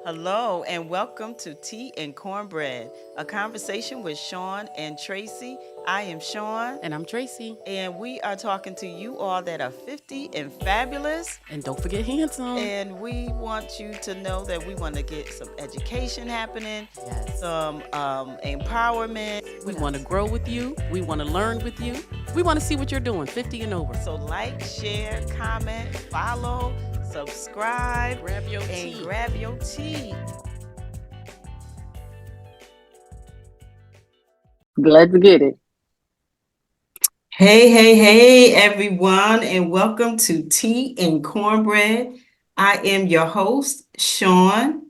Hello and welcome to Tea and Cornbread, a conversation with Sean and Tracy. I am Sean. And I'm Tracy. And we are talking to you all that are 50 and fabulous. And don't forget handsome. And we want you to know that we want to get some education happening, some empowerment. We want to grow with you. We want to learn with you. We want to see what you're doing, 50 and over. So like, share, comment, follow, subscribe, grab your tea. Glad to get it. Hey, everyone, and welcome to Tea and Cornbread. I am your host, Sean.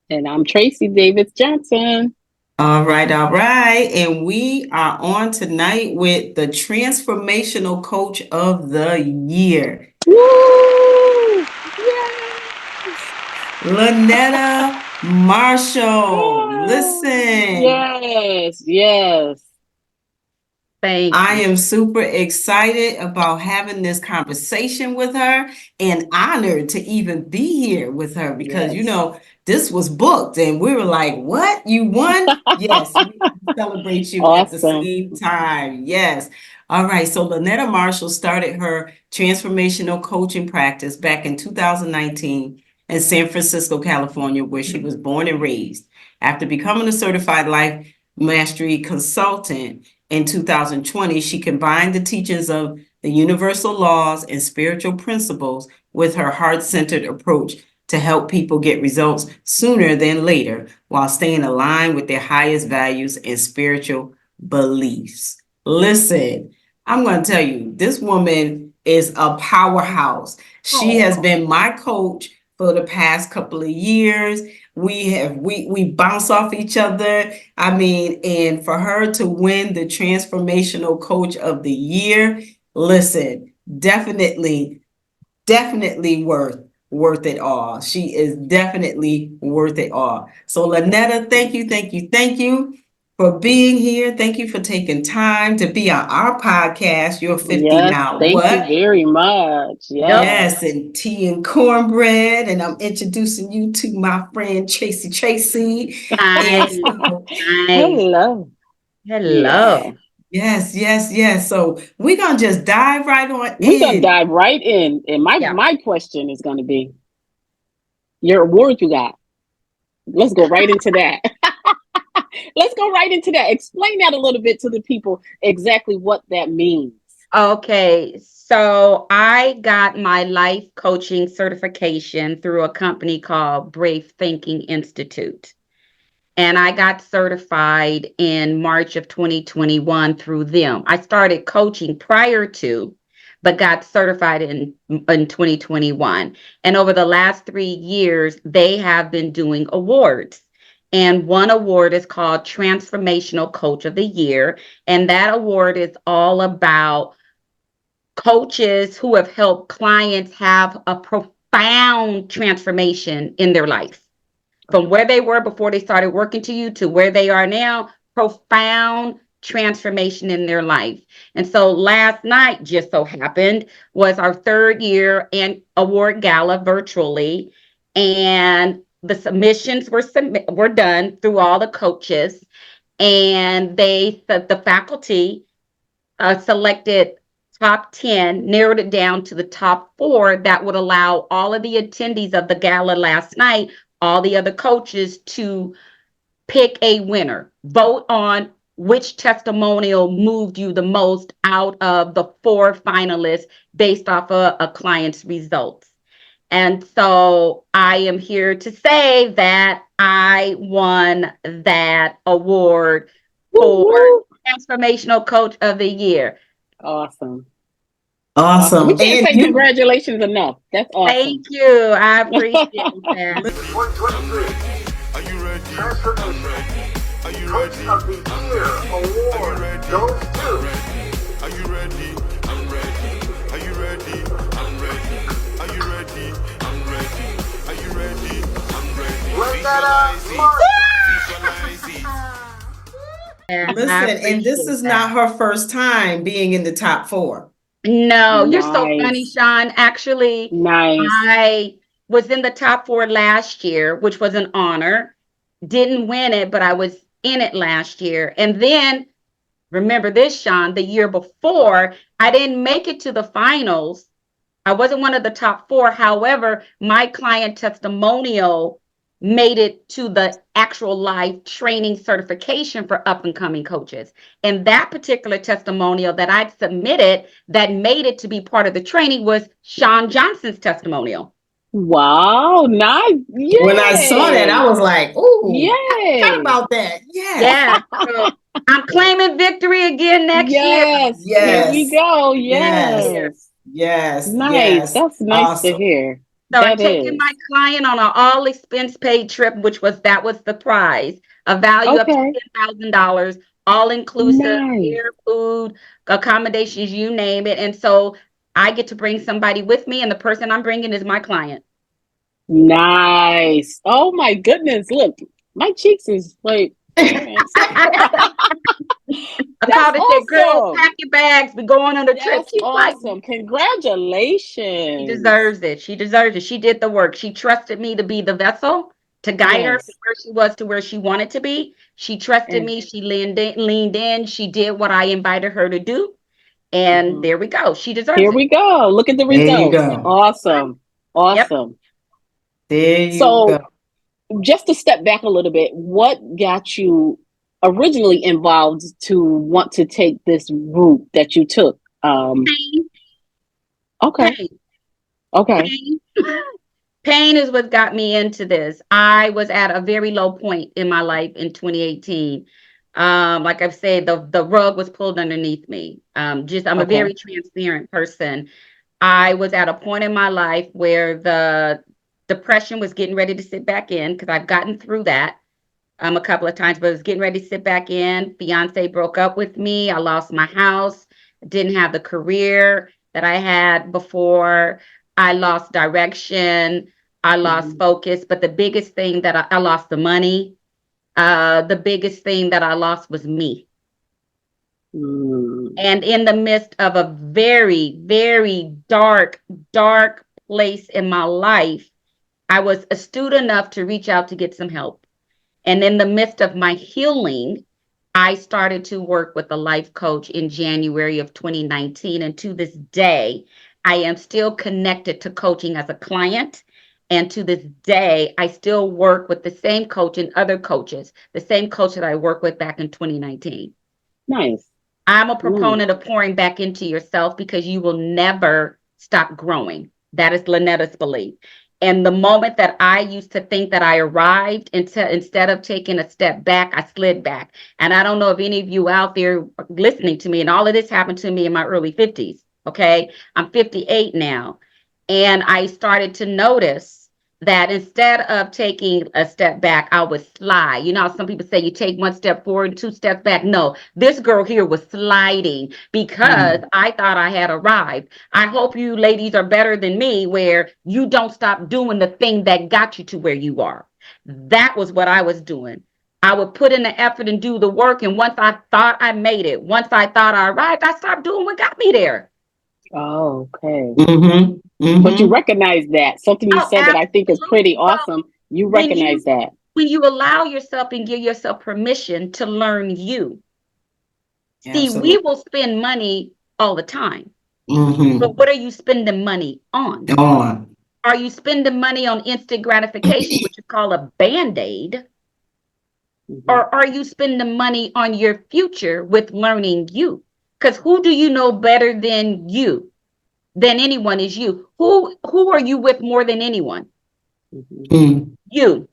And I'm Tracy Davis Johnson. All right. And we are on tonight with the Transformational Coach of the Year. Woo! Yes! Lanetta Marshall. Listen. Yes. Thank you. I am super excited about having this conversation with her and honored to even be here with her because, this was booked and we were like, what? You won? Yes, we celebrate you at the same time. Yes. All right. So Lanetta Marshall started her transformational coaching practice back in 2019 in San Francisco, California, where she was born and raised. After becoming a certified life mastery consultant, in 2020, she combined the teachings of the universal laws and spiritual principles with her heart-centered approach to help people get results sooner than later while staying aligned with their highest values and spiritual beliefs. Listen, I'm going to tell you, this woman is a powerhouse. She has been my coach for the past couple of years. We bounce off each other. I mean, and for her to win the Transformational Coach of the Year, listen, definitely worth it all. She is definitely worth it all. So Lanetta, thank you for being here. Thank you for taking time to be on our podcast. You're 50 now. Thank you very much. Yes, and Tea and Cornbread. And I'm introducing you to my friend Tracy. Hi. Hello. Yes. So we're going to just dive right on in. We're going to dive right in. And my question is going to be, your award you got. Let's go right into that. Explain that a little bit to the people, exactly what that means. Okay, so I got my life coaching certification through a company called Brave Thinking Institute. And I got certified in March of 2021 through them. I started coaching prior to, but got certified in 2021. And over the last 3 years, they have been doing awards. And one award is called Transformational Coach of the Year. And that award is all about coaches who have helped clients have a profound transformation in their life. From where they were before they started working to you to where they are now, profound transformation in their life. And so last night, just so happened, was our 3rd year and award gala virtually. And the submissions were done through all the coaches. And the faculty selected top 10, narrowed it down to the top 4 that would allow all of the attendees of the gala last night, all the other coaches, to pick a winner. Vote on which testimonial moved you the most out of the 4 finalists based off of a client's results. And so I am here to say that I won that award for Transformational Coach of the Year. Awesome. We can't say congratulations enough. That's awesome. Thank you. I appreciate that. 2023. Are you ready? Transformation Coach of the Year award goes to. Are you ready? I'm ready. Are you ready? I'm ready. Are you ready? I'm ready. Are you ready? I'm ready. Lanetta Marshall. Listen, and this is not her first time being in the top 4. No, you're so funny, Sean. Actually, nice. I was in the top 4 last year, which was an honor. Didn't win it, but I was in it last year. And then, remember this, Sean, the year before, I didn't make it to the finals. I wasn't one of the top 4. However, my client testimonial made it to the actual live training certification for up and coming coaches. And that particular testimonial that I'd submitted that made it to be part of the training was Sean Johnson's testimonial. Wow, nice. Yay. When I saw that, I was like, "Ooh, yay. I about that." Yes. Yeah. So I'm claiming victory again next year. Yes. Here we go. Yes. Yes. Nice. Yes. That's nice Awesome. to hear. So I'm That taking is. my client on an all expense paid trip, that was the prize, a value up to Okay. $10,000, all inclusive, Nice. air, food, accommodations, you name it. And so I get to bring somebody with me, and the person I'm bringing is my client. Nice. Oh my goodness. Look, my cheeks is like, okay. I That's called it, said, girl, awesome. pack your bags. We're going on a trip. That's She's like, awesome. Congratulations. she deserves it. She deserves it. She did the work. She trusted me to be the vessel to guide her Yes. from where she was to where she wanted to be. She trusted And me. She leaned in. She did what I invited her to do. And there we go. She deserves here it. we go. Look at the There you results. go. Awesome. Yep. Awesome. There you So go. just to step back a little bit, what got you originally involved to want to take this route that you took? Pain. Okay. Pain. Okay. Pain. Pain is what got me into this. I was at a very low point in my life in 2018. Like I've said, the rug was pulled underneath me. I'm a very transparent person. I was at a point in my life where the depression was getting ready to sit back in, because I've gotten through that a couple of times, but I was getting ready to sit back in. Fiance broke up with me. I lost my house. Didn't have the career that I had before. I lost direction. I lost focus. But the biggest thing that I lost the money. The biggest thing that I lost was me. And in the midst of a very, very dark place in my life, I was astute enough to reach out to get some help. And in the midst of my healing, I started to work with a life coach in January of 2019. And to this day, I am still connected to coaching as a client. And to this day, I still work with the same coach and other coaches, the same coach that I worked with back in 2019. Nice. I'm a proponent of pouring back into yourself, because you will never stop growing. That is Lanetta's belief. And the moment that I used to think that I arrived, instead of taking a step back, I slid back. And I don't know if any of you out there are listening to me, and all of this happened to me in my early 50s. Okay. I'm 58 now. And I started to notice that instead of taking a step back, I would slide. You know how some people say you take one step forward, 2 steps back? No, this girl here was sliding because I thought I had arrived. I hope you ladies are better than me, where you don't stop doing the thing that got you to where you are. That was what I was doing. I would put in the effort and do the work. And once I thought I made it, once I thought I arrived, I stopped doing what got me there. Oh, okay. But you recognize that. Something you said that I think is pretty awesome. You recognize that. When you allow yourself and give yourself permission to learn you. See, we will spend money all the time. But what are you spending money on? Are you spending money on instant gratification, which you call a Band-Aid? Or are you spending money on your future with learning you? Because who do you know better than you? Than anyone is you. Who are you with more than anyone? You.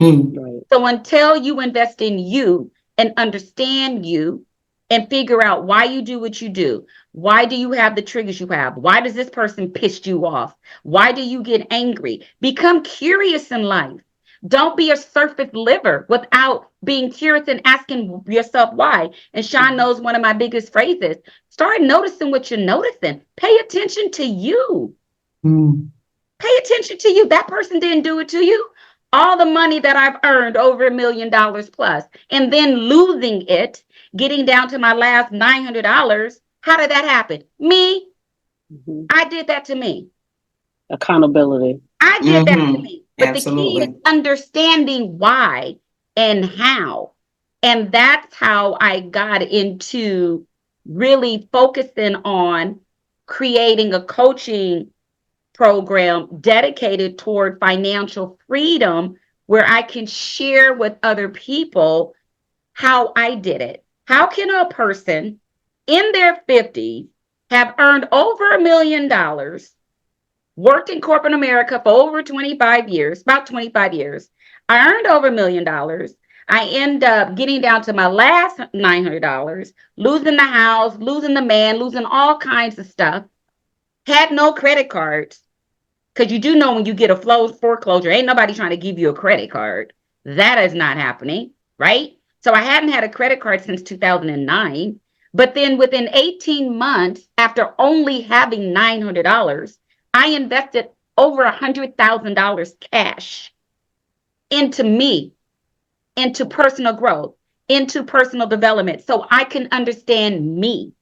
So until you invest in you and understand you and figure out why you do what you do, why do you have the triggers you have? Why does this person piss you off? Why do you get angry? Become curious in life. Don't be a surface liver without being curious and asking yourself why. And Sean knows one of my biggest phrases. Start noticing what you're noticing. Pay attention to you. Pay attention to you. That person didn't do it to you. All the money that I've earned, over $1 million plus, and then losing it, getting down to my last $900. How did that happen? Me. I did that to me. Accountability. I did that to Mm-hmm. me. But the key is Absolutely. understanding why and how. And that's how I got into really focusing on creating a coaching program dedicated toward financial freedom where I can share with other people how I did it. How can a person in their 50s have earned over $1 million, worked in corporate America for over 25 years, about 25 years. I earned over $1 million. I end up getting down to my last $900, losing the house, losing the man, losing all kinds of stuff. Had no credit cards. Because you do know when you get a foreclosure, ain't nobody trying to give you a credit card. That is not happening, right? So I hadn't had a credit card since 2009. But then within 18 months, after only having $900, I invested over $100,000 cash into me, into personal growth, into personal development, so I can understand me.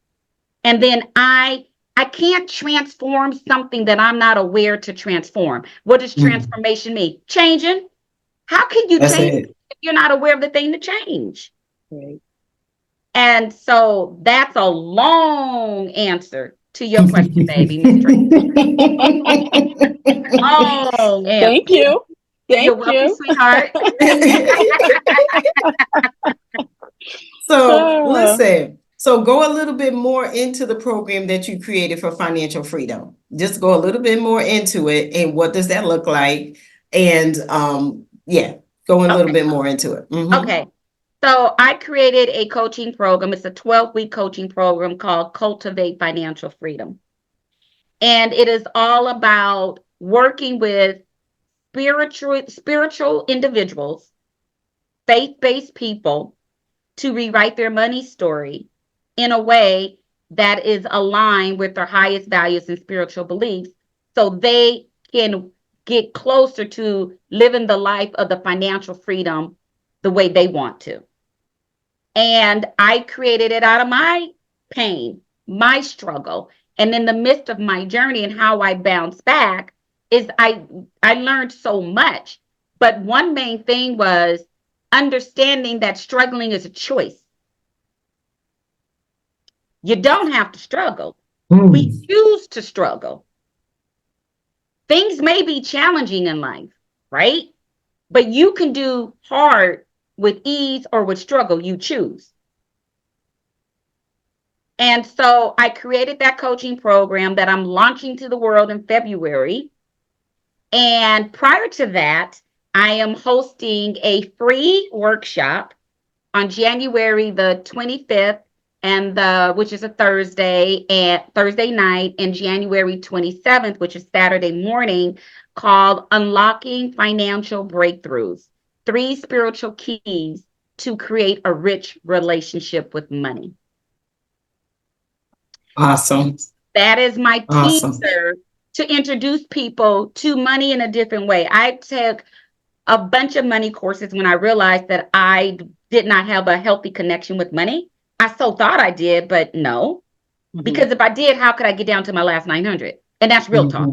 And then I can't transform something that I'm not aware to transform. What does transformation mean? Changing. How can you That's change it. if you're not aware of the thing to change? Right. And so that's a long answer to your question, baby, Miss Tracy. Long Thank answer. you. You're Thank welcome, you. sweetheart. So Ah, listen, so go a little bit more into the program that you created for financial freedom. Just go a little bit more into it and what does that look like? And yeah, go a little Okay. bit more into it. Mhm. Okay. So I created a coaching program. It's a 12-week coaching program called Cultivate Financial Freedom. And it is all about working with spiritual individuals, faith-based people, to rewrite their money story in a way that is aligned with their highest values and spiritual beliefs so they can get closer to living the life of the financial freedom the way they want to. And I created it out of my pain, my struggle. And in the midst of my journey and how I bounced back is I learned so much. But one main thing was understanding that struggling is a choice. You don't have to struggle. We Mm. choose to struggle. Things may be challenging in life, right? But you can do hard with ease or with struggle. You choose. And so I created that coaching program that I'm launching to the world in February. And prior to that, I am hosting a free workshop on January the 25th which is a Thursday and Thursday night, and January 27th, which is Saturday morning, called Unlocking Financial Breakthroughs: 3 Spiritual Keys to Create a Rich Relationship with Money. Awesome. That is my Awesome. teaser to introduce people to money in a different way. I took a bunch of money courses when I realized that I did not have a healthy connection with money. I so thought I did, but no. Because if I did, how could I get down to my last 900? And that's real talk.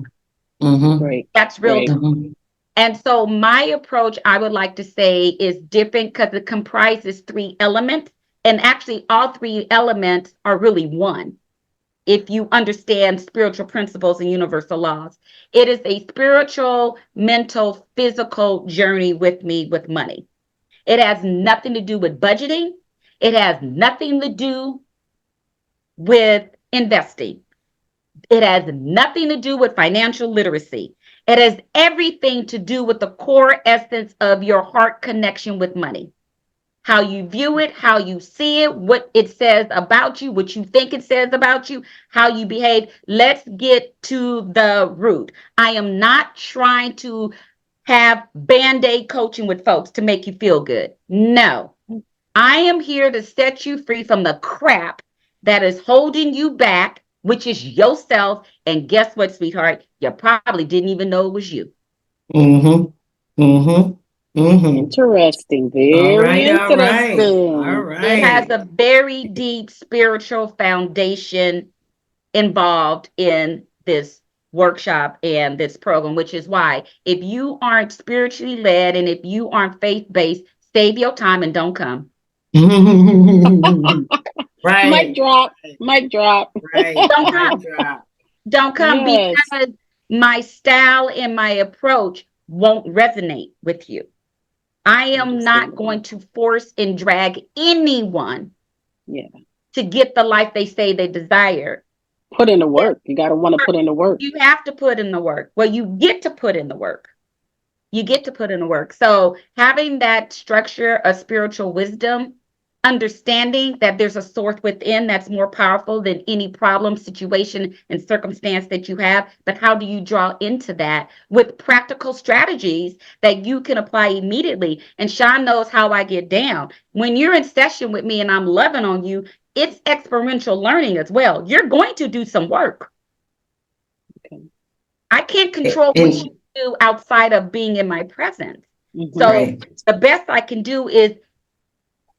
Mhm. right. That's real Right. talk. Mhm. And so my approach, I would like to say, is different because it comprises 3 elements. And actually, all 3 elements are really one. If you understand spiritual principles and universal laws, it is a spiritual, mental, physical journey with me with money. It has nothing to do with budgeting. It has nothing to do with investing. It has nothing to do with financial literacy. It has everything to do with the core essence of your heart connection with money. How you view it, how you see it, what it says about you, what you think it says about you, how you behave. Let's get to the root. I am not trying to have band-aid coaching with folks to make you feel good. No, I am here to set you free from the crap that is holding you back, which is yourself. And guess what, sweetheart? You probably didn't even know it was you. Mhm. Mhm. Mhm. Interesting. All Very right. All right. All interesting. It has right. a very deep spiritual foundation involved in this workshop and this program, which is why if you aren't spiritually led and if you aren't faith-based, save your time and don't come. Right. Mic drop. Mic drop. Right. Don't Mic come. drop. Don't come Yes. because my style and my approach won't resonate with you. I am not going to force and drag anyone to get the life they say they desire. Put in the work. You got to want to put in the work. You have to put in the work. Well, you get to put in the work. You get to put in the work. So having that structure of spiritual wisdom, understanding that there's a source within that's more powerful than any problem, situation, and circumstance that you have. But how do you draw into that with practical strategies that you can apply immediately? And Sean knows how I get down. When you're in session with me and I'm loving on you, it's experiential learning as well. You're going to do some work. Okay. I can't control what you do outside of being in my presence. Mm-hmm. So Right. the best I can do is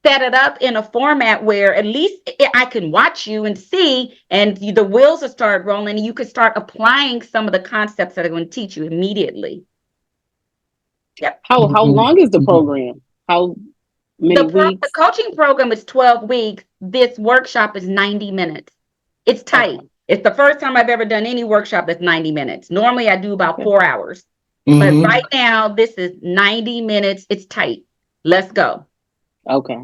set it up in a format where at least I can watch you and see, and the wheels will start rolling, and you can start applying some of the concepts that I'm going to teach you immediately. Yep. How long is the program? How many weeks? The coaching program is 12 weeks. This workshop is 90 minutes. It's tight. Okay. It's the first time I've ever done any workshop that's 90 minutes. Normally I do about 4 hours. Mhm. But right now, this is 90 minutes. It's tight. Let's go. Okay.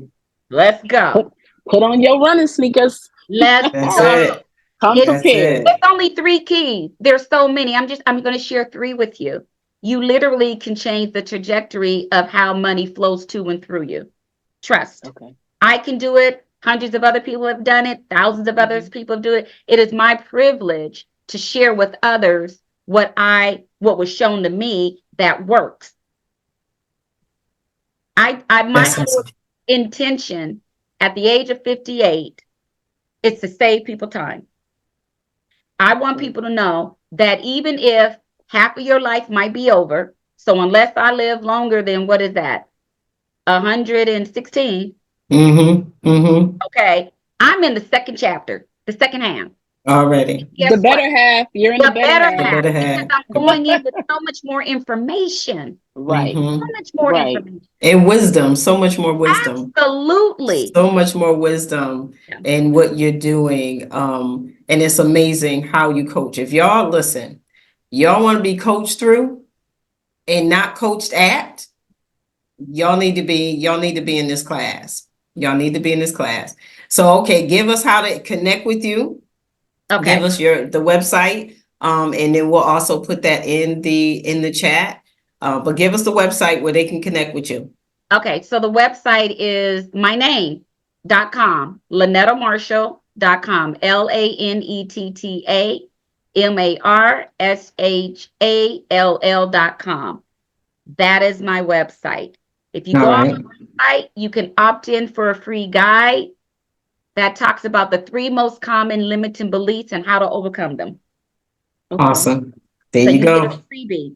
Let's go. Put on your running sneakers. Let's That's go. it. Come It's- prepared. There's only 3 keys. There's so many. I'm going to share 3 with you. You literally can change the trajectory of how money flows to and through you. Trust. Okay. I can do it. Hundreds of other people have done it. Thousands of other people do it. It is my privilege to share with others what was shown to me that works. My That's whole awesome. intention at the age of 58 is to save people time. I want people to know that even if half of your life might be over, so unless I live longer than, what is that, 116, Mm-hmm. Mm-hmm. okay, I'm in the second chapter, the second half. Already. Guess The better what? half. You're in the better half. The better Because half. I'm going in with so much more information. Right. Mhm. So much more Right. information. And wisdom, so much more wisdom. Absolutely. So much more wisdom Yeah. in what you're doing. And it's amazing how you coach. If y'all listen, y'all want to be coached through and not coached at, y'all need to be in this class. Y'all need to be in this class. So, okay, give us how to connect with you. Okay. Give us the website. And then we'll also put that in the chat. But give us the website where they can connect with you. Okay. So the website is my name.com, LanettaMarshall.com, LanettaMarshall.com. That is my website. If you go on my website, you can opt in for a free guide that talks about the 3 most common limiting beliefs and how to overcome them. Okay. Awesome. There So you you get go. a freebie.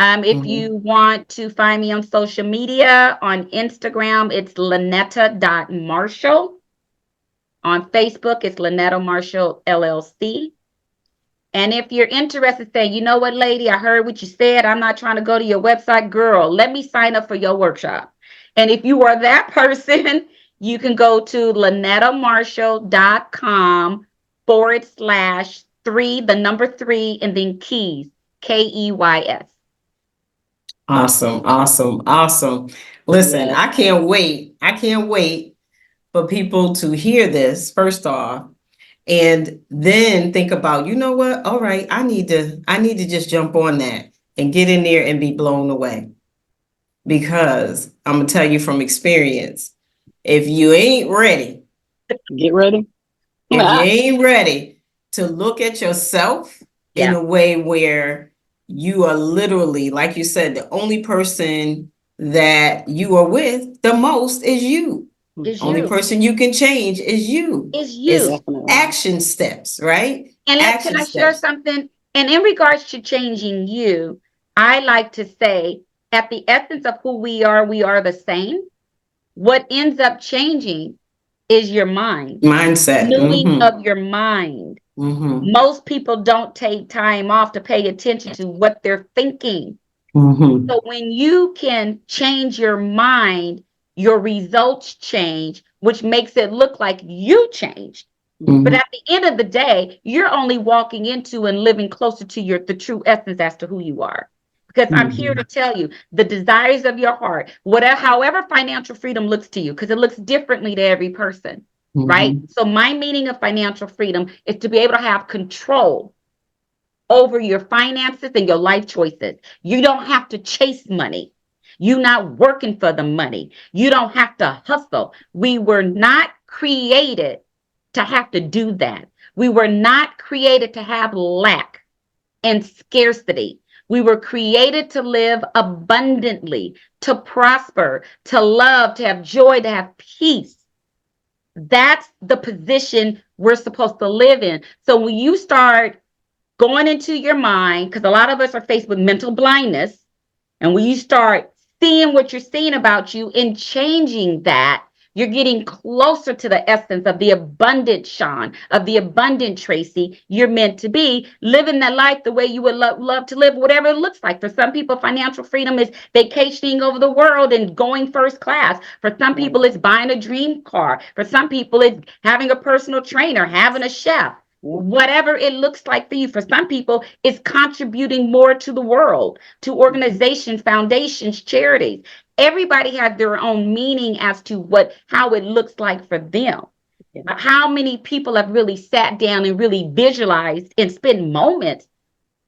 If you want to find me on social media, on Instagram, it's Lanetta.Marshall. On Facebook, it's Lanetta Marshall LLC. And if you're interested, say, you know what, lady, I heard what you said. I'm not trying to go to your website. Girl, let me sign up for your workshop. And if you are that person, you can go to LanettaMarshall.com/3, the number 3, and then keys, KEYS. Awesome, awesome, awesome. Listen, Yes. I can't wait. I can't wait for people to hear this, first off, and then think about, you know what? All right, I need to just jump on that and get in there and be blown away. Because I'm gonna tell you from experience, if you ain't ready, Get ready. if you ain't ready to look at yourself in a way where you are literally, like you said, the only person that you are with the most is you. Is Only you. person you can change is you. Is you. Definitely. Action steps, right? And Action can I share steps. something? And in regards to changing you, I like to say, at the essence of who we are the same. What ends up changing is your mind. Mindset. Renewing of your mind. Mm-hmm. Most people don't take time off to pay attention to what they're thinking. Mm-hmm. So when you can change your mind, your results change, which makes it look like you changed. But at the end of the day, you're only walking into and living closer to the true essence as to who you are. Because I'm here to tell you the desires of your heart, however financial freedom looks to you, because it looks differently to every person, right? So my meaning of financial freedom is to be able to have control over your finances and your life choices. You don't have to chase money. You're not working for the money. You don't have to hustle. We were not created to have to do that. We were not created to have lack and scarcity. We were created to live abundantly, to prosper, to love, to have joy, to have peace. That's the position we're supposed to live in. So when you start going into your mind, because a lot of us are faced with mental blindness, and when you start seeing what you're seeing about you and changing that, you're getting closer to the essence of the abundant Sean, of the abundant Tracy you're meant to be, living that life the way you would love to live, whatever it looks like. For some people, financial freedom is vacationing over the world and going first class. For some people, it's buying a dream car. For some people, it's having a personal trainer, having a chef. Whatever it looks like for you. For some people, it's contributing more to the world, to organizations, foundations, charities. Everybody has their own meaning as to how it looks like for them. But how many people have really sat down and really visualized and spent moments?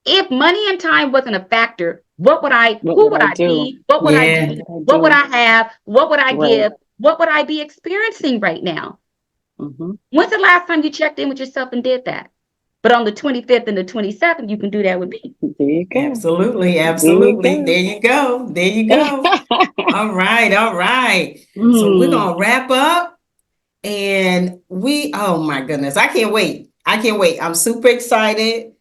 If money and time wasn't a factor, who would I be? What would I do? What would I have? What would I give? What would I be experiencing right now? When's the last time you checked in with yourself and did that? But on the 25th and the 27th, you can do that with me. There you go. Absolutely. There you go. All right. So we're gonna wrap up, and oh my goodness, I can't wait. I'm super excited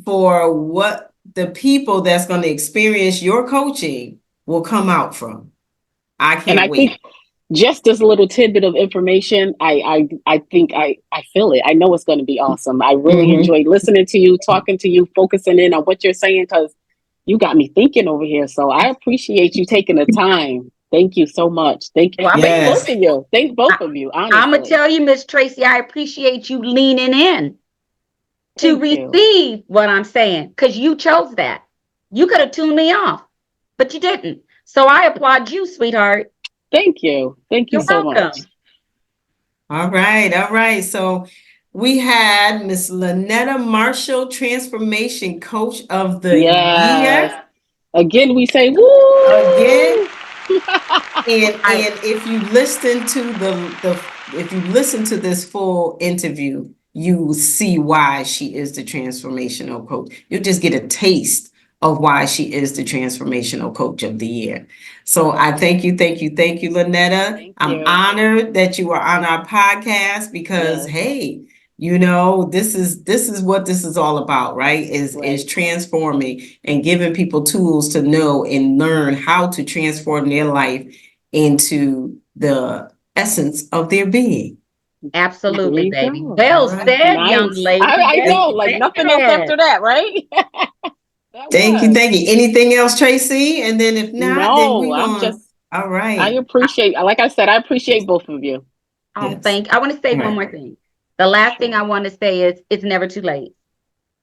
for what the people that's going to experience your coaching will come out from. I can't wait. Think just this little tidbit of information, I think I feel it. I know it's going to be awesome. I really enjoyed listening to you, talking to you, focusing in on what you're saying, because you got me thinking over here. So I appreciate you taking the time. Thank you so much. Thank you. Thank both of you. Thank both of you. Honestly. I'm going to tell you, Miss Tracy, I appreciate you leaning in to receive what I'm saying, because you chose that. You could have tuned me off, but you didn't. So I applaud you, sweetheart. Thank you. Thank you so much. All right. So we had Miss Lanetta Marshall, Transformation Coach of the Year. Again, we say woo! Again. and if you listen to this full interview, you see why she is the transformational coach. You'll just get a taste of why she is the transformational coach of the year. So I thank you, Lanetta. I'm honored that you are on our podcast, because hey, this is what this is all about, right? Is transforming and giving people tools to know and learn how to transform their life into the essence of their being. Absolutely, baby. Well said, young lady. I know, like nothing else after that, right? Thank you. Anything else, Tracy? And then if not, then we all right. I appreciate, like I said, I appreciate both of you. I want to say one more thing. The last thing I want to say is it's never too late.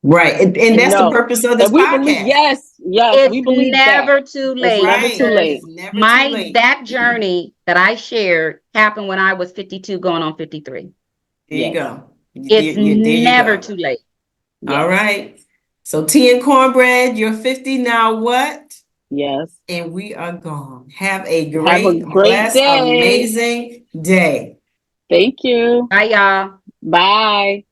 Right. And that's the purpose of this podcast. Yes. We believe never too late. It's never too late. That journey that I shared happened when I was 52 going on 53. There you go. It's never too late. All right. So Tea and Cornbread, you're 50 now. What? Yes. And we are gone. Have a great day. Amazing day. Thank you. Bye, y'all. Bye.